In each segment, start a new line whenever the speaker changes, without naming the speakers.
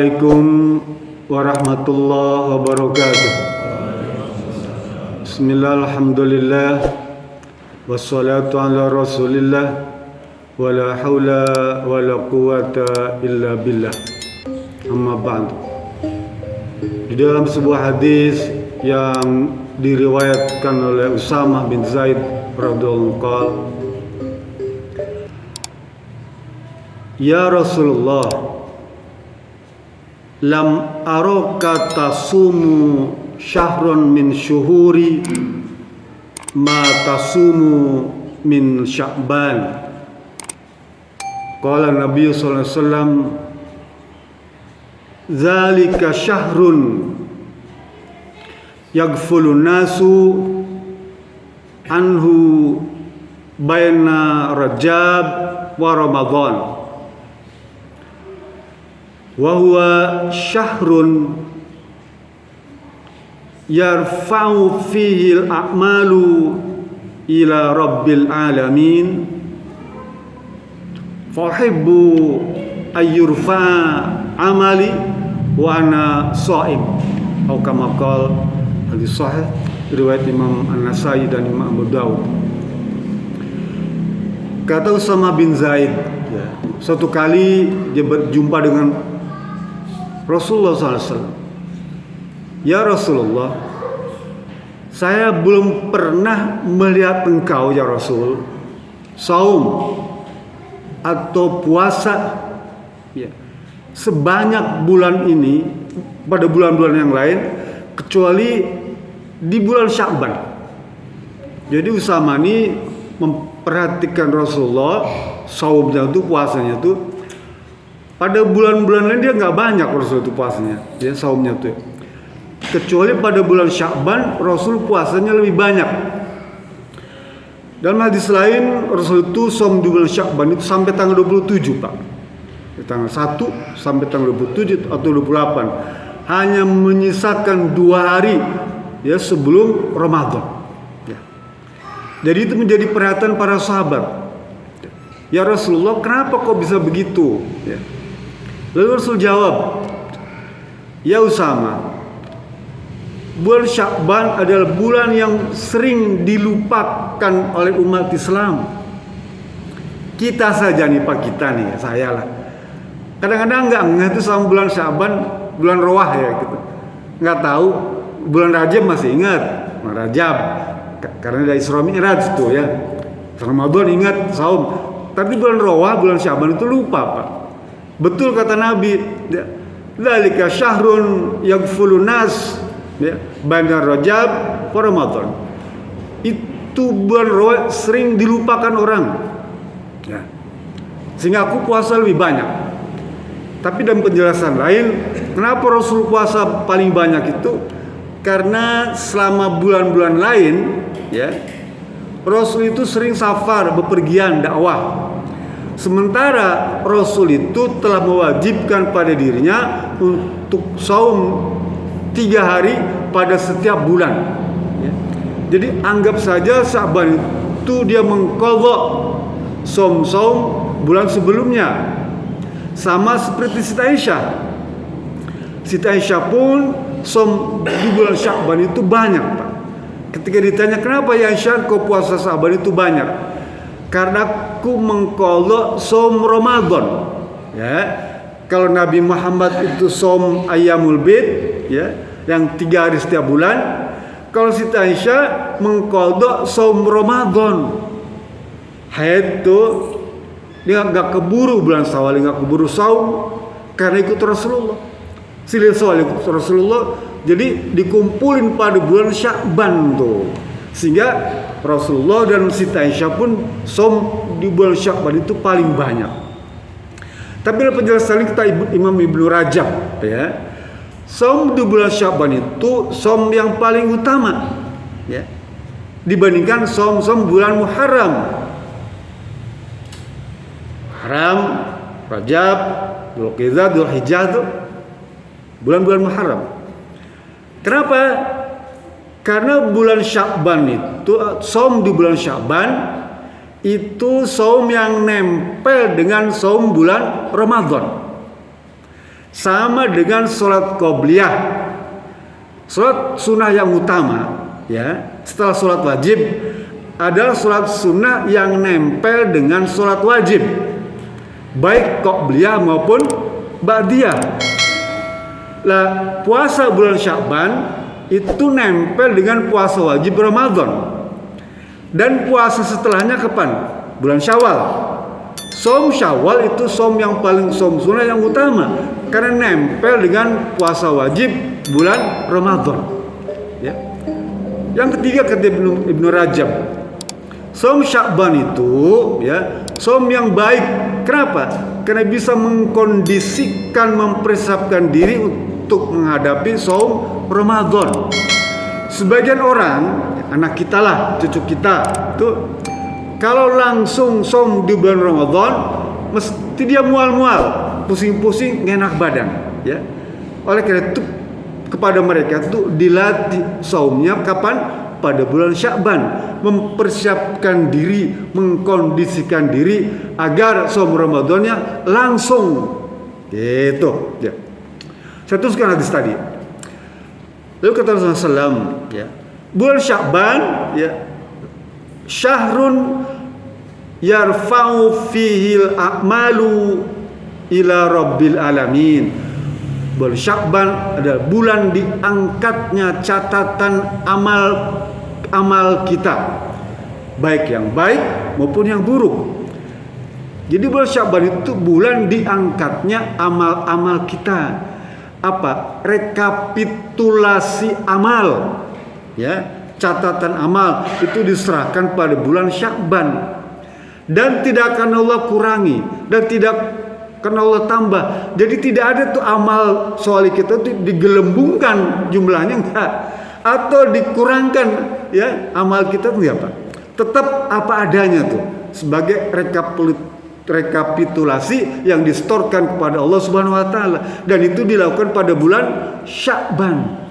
Assalamualaikum warahmatullahi wabarakatuh. Bismillah, alhamdulillah, wassalatu ala rasulillah, wala hawla wala quwata illa billah. Amma ba'd. Di dalam sebuah hadis yang diriwayatkan oleh Usamah bin Zaid radhiyallahu anhu, ya Rasulullah, lam araka tasumu syahrun min syuhuri ma tasumu min Sya'ban. Qala Nabi sallallahu alaihi wasallam, zalika syahrun yaghfulun nasu anhu baina Rajab wa Ramadan, wa huwa syahrun yarfa'u fihi al-a'malu ila rabbil alamin, fahibbu ayyurfa'a amali wa ana sha'im, atau kama qala hadis sahih riwayat Imam An-Nasai dan Imam Abu Dawud. Kata Usamah bin Zaid, suatu kali dia berjumpa dengan Rasulullah SAW. Ya Rasulullah, saya belum pernah melihat engkau ya Rasul saum atau puasa sebanyak bulan ini pada bulan-bulan yang lain kecuali di bulan Sya'ban. Jadi Usamah ini memperhatikan Rasulullah saumnya itu, puasanya itu pada bulan-bulan lain dia nggak banyak Rasul itu puasanya, ya saumnya itu. Kecuali pada bulan Sya'ban Rasul puasanya lebih banyak. Dalam hadis lain Rasul itu saum di bulan Sya'ban itu sampai tanggal 27, Pak. Di tanggal 1 sampai tanggal 27 atau 28. Hanya menyisakan 2 hari ya sebelum Ramadan. Ya. Jadi itu menjadi perhatian para sahabat. Ya Rasulullah, kenapa kok bisa begitu? Ya. Lalu Rasul jawab, ya Usamah, bulan Sya'ban adalah bulan yang sering dilupakan oleh umat Islam. Kita saja nih Pak, kita nih, saya lah. Kadang-kadang nggak ngerti sama bulan Sya'ban, bulan Rawah ya gitu. Nggak tahu, bulan Rajab masih ingat, bulan Rajab. Karena dari Isra Mi'raj itu ya. Ramadan ingat, saum. Tapi bulan Rawah, bulan Sya'ban itu lupa Pak. Betul kata Nabi, dzalika syahrun yaghfulun nas ya, baina Rajab wa Ramadan. Itu bulan Rawah sering dilupakan orang. Ya. Sehingga aku puasa lebih banyak. Tapi dalam penjelasan lain, kenapa Rasul puasa paling banyak itu? Karena selama bulan-bulan lain, ya, Rasul itu sering safar, bepergian dakwah. Sementara Rasul itu telah mewajibkan pada dirinya untuk saum 3 hari pada setiap bulan. Ya. Jadi anggap saja Sya'ban itu dia mengqadha saum-saum bulan sebelumnya. Sama seperti Siti Aisyah. Siti Aisyah pun saum di bulan Sya'ban itu banyak, Pak. Ketika ditanya, kenapa ya Aisyah kau puasa Sya'ban itu banyak? Karena aku mengqadha saum Ramadan. Ya. Kalau Nabi Muhammad itu saum Ayyamul Bid, ya, yang 3 hari setiap bulan. Kalau Siti Aisyah mengqadha saum Ramadan. Haid itu dia nggak keburu bulan Syawal, nggak keburu saum karena ikut Rasulullah. Silih soal ikut Rasulullah, jadi dikumpulin pada bulan Sya'ban tuh. Sehingga Rasulullah dan Siti Aisyah pun saum di bulan Sya'ban itu paling banyak. Tapi dalam penjelasan kita Imam Ibnu Rajab ya, saum di bulan Sya'ban itu saum yang paling utama ya, dibandingkan saum-saum bulan Muharram. Haram, Rajab, Dzulqa'dah, Dzulhijjah itu bulan-bulan Muharram. Kenapa? Karena bulan Sya'ban itu, saum di bulan Sya'ban itu saum yang nempel dengan saum bulan Ramadan. sama dengan sholat qobliyah. Sholat sunnah yang utama, ya, setelah sholat wajib adalah sholat sunnah yang nempel dengan sholat wajib, baik qobliyah maupun ba'diyah. Lah, puasa bulan Sya'ban itu nempel dengan puasa wajib Ramadan. Dan puasa setelahnya kapan? Bulan Syawal. Som Syawal itu som yang paling som sunnah yang utama karena nempel dengan puasa wajib bulan Ramadan. Ya. Yang ketiga kata Ibnu Rajab, som Sya'ban itu, ya, som yang baik. Kenapa? Karena bisa mengkondisikan, mempersiapkan diri untuk menghadapi som Ramadan. Sebagian orang, anak kita lah, cucu kita, tuh kalau langsung som di bulan Ramadan, mesti dia mual-mual, pusing-pusing, nggak enak badan, ya. Oleh karena itu kepada mereka itu dilatih saumnya kapan? Pada bulan Sya'ban, mempersiapkan diri, mengkondisikan diri agar saum Ramadannya langsung, gitu. Ya. Saya teruskan hadis tadi. Lalu kata Rasulullah SAW, ya, bulan Sya'ban, ya, syahrun yarfa'u fihil a'malu ila rabbil alamin. Bulan Sya'ban adalah bulan diangkatnya catatan amal kita, baik yang baik maupun yang buruk. Jadi bulan Sya'ban itu bulan diangkatnya amal-amal kita. Apa? Rekapitulasi amal, ya, catatan amal itu diserahkan pada bulan Sya'ban. Dan tidak akan Allah kurangi dan tidak akan Allah tambah. Jadi tidak ada tuh amal soal kita tuh digelembungkan jumlahnya, enggak, atau dikurangkan, ya, amal kita tuh apa? Tetap apa adanya tuh sebagai rekapitulasi yang distorkan kepada Allah Subhanahu wa taala, dan itu dilakukan pada bulan Sya'ban.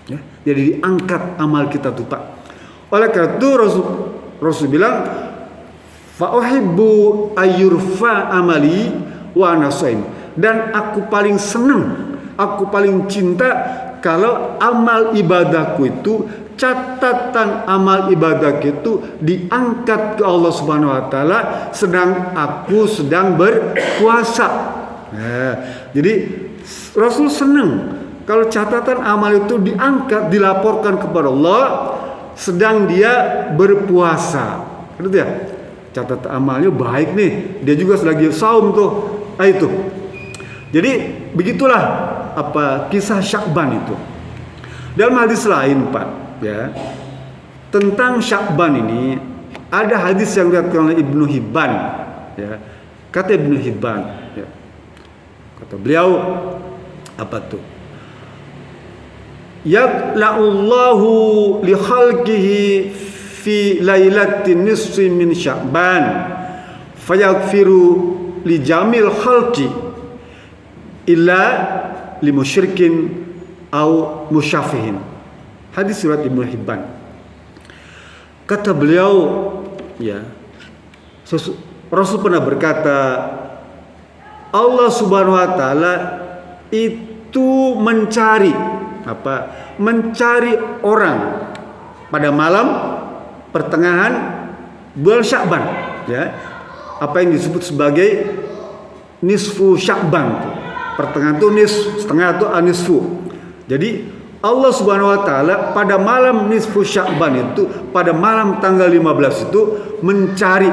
Ya, jadi diangkat amal kita tuh, Pak. Oleh karena itu Rasul bilang, fa uhibbu ayyurfa amali wa ana shaim. Dan aku paling senang, aku paling cinta kalau amal ibadahku itu, catatan amal ibadah itu diangkat ke Allah Subhanahu wa taala sedang aku sedang berpuasa. Nah, jadi Rasul senang kalau catatan amal itu diangkat, dilaporkan kepada Allah sedang dia berpuasa. Gitu ya. Catatan amalnya baik nih, dia juga lagi saum tuh. Itu. Jadi begitulah apa kisah Sya'ban itu. Dalam hadis lain, Pak, ya, tentang Sya'ban ini ada hadis yang diriwayatkan oleh Ibnu Hibban, ya. Kata Ibnu Hibban, ya, kata beliau apa tuh? Yaqla'ullahu li khalqihi fi lailatin nisfi min Sya'ban fayaghfiru li jamil khalqi illa li musyrikin au musyafihin. Hadis riwayat Ibnu Hibban. Kata beliau, ya, Rasul pernah berkata, Allah Subhanahu wa taala itu mencari apa? Mencari orang pada malam pertengahan bulan Sya'ban, ya. Apa yang disebut sebagai nisfu Sya'ban. Pertengahan itu setengah itu anisfu. Jadi Allah Subhanahu wa taala pada malam nisfu Sya'ban itu, pada malam tanggal 15 itu mencari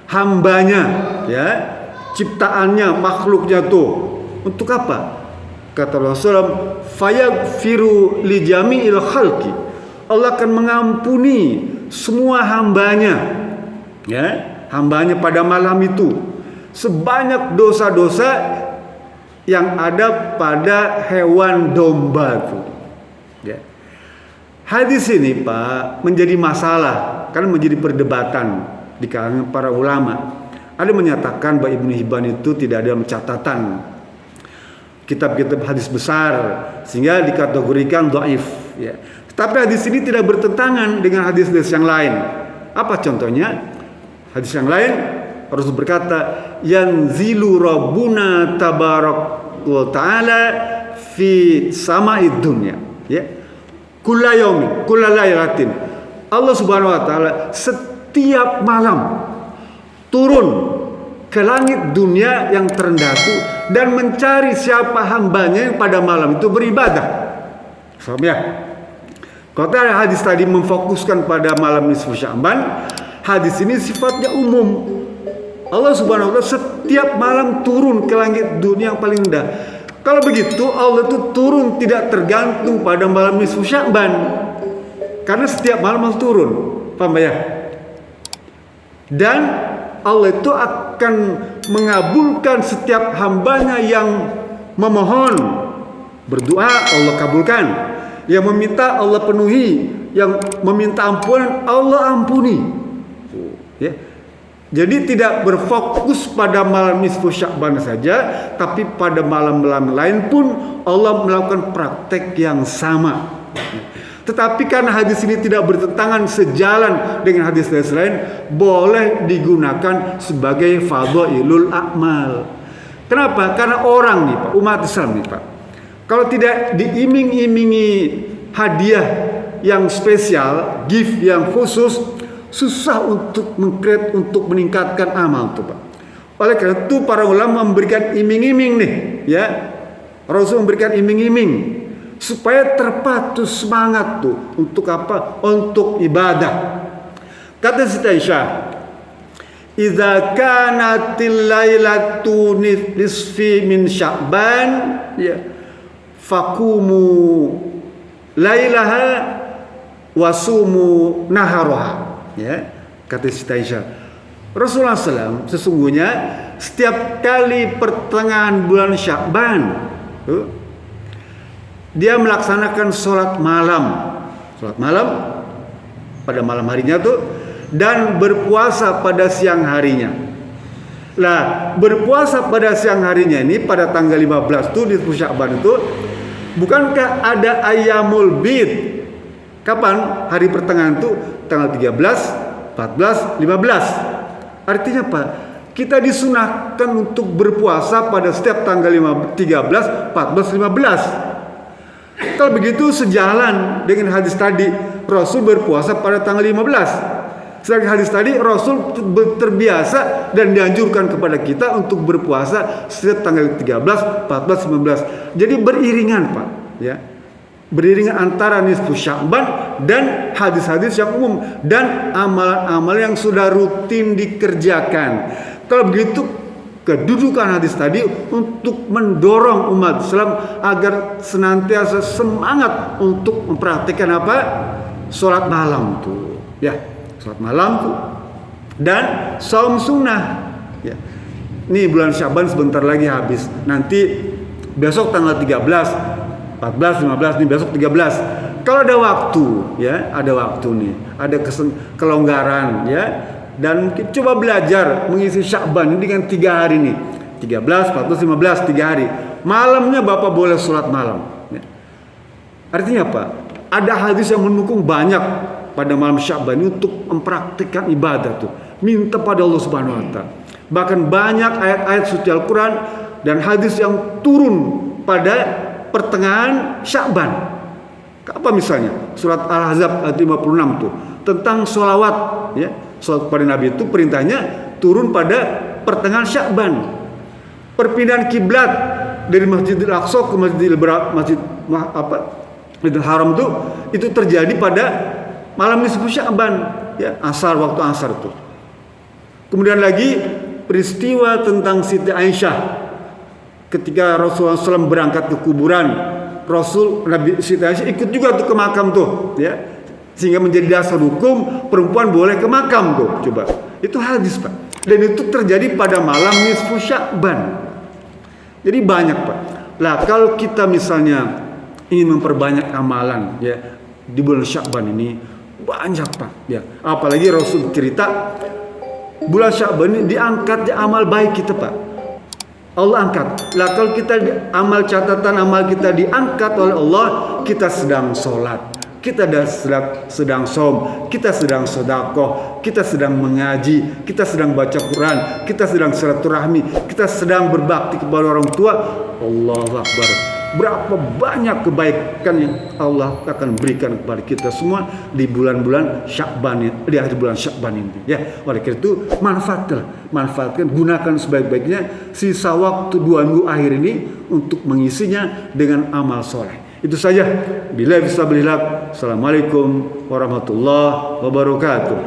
hambanya, ya, ciptaannya, makhluknya tuh. Untuk apa? Kata Rasulullah, fayaghfiru li jami'il khalqi. Allah akan mengampuni semua hambanya, ya, hambanya pada malam itu, sebanyak dosa-dosa yang ada pada hewan domba itu, ya. Hadis ini, Pak, menjadi masalah karena menjadi perdebatan di kalangan para ulama. Ada yang menyatakan bahwa Ibnu Hibban itu tidak ada catatan kitab-kitab hadis besar sehingga dikategorikan dhaif, ya. Tapi hadis ini tidak bertentangan dengan hadis-hadis yang lain. Apa contohnya? Hadis yang lain, Rasul berkata, yanzilu rabbuna tabarak wa ta'ala fi sama'id dunya, ya. Kulla yaumin, kulla lailatin. Allah Subhanahu wa taala setiap malam turun ke langit dunia yang terendah itu dan mencari siapa hambanya yang pada malam itu beribadah. Paham ya? Kalau hadis tadi memfokuskan pada malam nisfu Sya'ban, hadis ini sifatnya umum. Allah Subhanahu wa taala setiap malam turun ke langit dunia yang paling rendah. Kalau begitu Allah itu turun tidak tergantung pada malam nisfu Sya'ban. Karena setiap malam harus turun. Paham ya? Dan Allah itu akan mengabulkan setiap hambanya yang memohon, berdoa Allah kabulkan, yang meminta Allah penuhi, yang meminta ampunan Allah ampuni. Ya. Jadi tidak berfokus pada malam nisfu Sya'ban saja, tapi pada malam-malam lain pun Allah melakukan praktek yang sama. Tetapi karena hadis ini tidak bertentangan sejalan dengan hadis-hadis lain, boleh digunakan sebagai fadhailul a'mal. Kenapa? Karena orang nih Pak, umat Islam nih Pak, kalau tidak diiming-imingi hadiah yang spesial, gift yang khusus, susah untuk mengkreat, untuk meningkatkan amal tuh Pak. Oleh karena itu para ulama memberikan iming-iming nih, ya. Rasul memberikan iming-iming supaya terpacu semangat tuh untuk apa? Untuk ibadah. Kata Siti Aisyah, "Idza kanatil lailatu nisfi min Sya'ban, ya, faqumu lailaha wasumu naharaha." Ya, kata Siti Aisyah, Rasulullah SAW sesungguhnya setiap kali pertengahan bulan Sya'ban dia melaksanakan sholat malam pada malam harinya tuh, dan berpuasa pada siang harinya. Lah, berpuasa pada siang harinya ini pada tanggal 15 tuh di Sya'ban itu, bukankah ada ayyamul bid? Kapan? Hari pertengahan itu tanggal 13, 14, 15. Artinya apa? Kita disunahkan untuk berpuasa pada setiap tanggal 13, 14, 15. Kalau begitu sejalan dengan hadis tadi, Rasul berpuasa pada tanggal 15. Sedangkan hadis tadi Rasul terbiasa dan dianjurkan kepada kita untuk berpuasa setiap tanggal 13, 14, 15. Jadi beriringan Pak, ya. Beriringan antara nisfu Sya'ban dan hadis-hadis yang umum dan amalan-amalan yang sudah rutin dikerjakan. Kalau begitu kedudukan hadis tadi untuk mendorong umat Islam agar senantiasa semangat untuk mempraktikkan apa? Sholat malam tuh, ya, sholat malam tuh, dan saum sunnah. Ya. Ini bulan Sya'ban sebentar lagi habis. Nanti besok tanggal 13, 14, 15 nih, besok 13. Kalau ada waktu, ya, ada waktu nih, ada kelonggaran, ya. Dan coba belajar mengisi Sya'ban dengan 3 hari nih, 13, 14, 15, 3 hari. Malamnya Bapak boleh sholat malam. Ya. Artinya apa? Ada hadis yang mendukung banyak pada malam Sya'ban untuk mempraktikkan ibadah tuh. Minta pada Allah Subhanahu wa taala. Bahkan banyak ayat-ayat suci Al-Quran dan hadis yang turun pada pertengahan Sya'ban. Apa misalnya? Surat Al-Ahzab ayat 56 tuh tentang sholawat, ya. Sholawat pada Nabi itu perintahnya turun pada pertengahan Sya'ban. Perpindahan kiblat dari Masjidil Aqsa ke Masjidil Haram itu terjadi pada malam nisfu Sya'ban, ya, asar, waktu asar itu. Kemudian lagi peristiwa tentang Siti Aisyah ketika Rasulullah SAW berangkat ke kuburan, Nabi Siti Aisyah ikut juga tuh ke makam tuh, ya. Sehingga menjadi dasar hukum perempuan boleh ke makam tuh. Coba. Itu hadis, Pak. Dan itu terjadi pada malam nisfu Sya'ban. Jadi banyak, Pak. Lah kalau kita misalnya ingin memperbanyak amalan, ya, di bulan Sya'ban ini banyak, Pak, ya. Apalagi Rasul cerita bulan Sya'ban ini diangkat amal baik kita, Pak. Allah angkat. Lah kalau kita catatan amal kita diangkat oleh Allah, kita sedang sholat, kita sedang som, kita sedang sedekah, kita sedang mengaji, kita sedang baca Quran, kita sedang silaturahmi, kita sedang berbakti kepada orang tua. Allahu Akbar. Berapa banyak kebaikan yang Allah akan berikan kepada kita semua di bulan-bulan Sya'ban, di akhir bulan Sya'ban ini. Ya, oleh karena itu manfaatkan, gunakan sebaik-baiknya sisa waktu 2 minggu akhir ini untuk mengisinya dengan amal soleh. Itu saja. Bila bisa belilah. Assalamualaikum warahmatullahi wabarakatuh.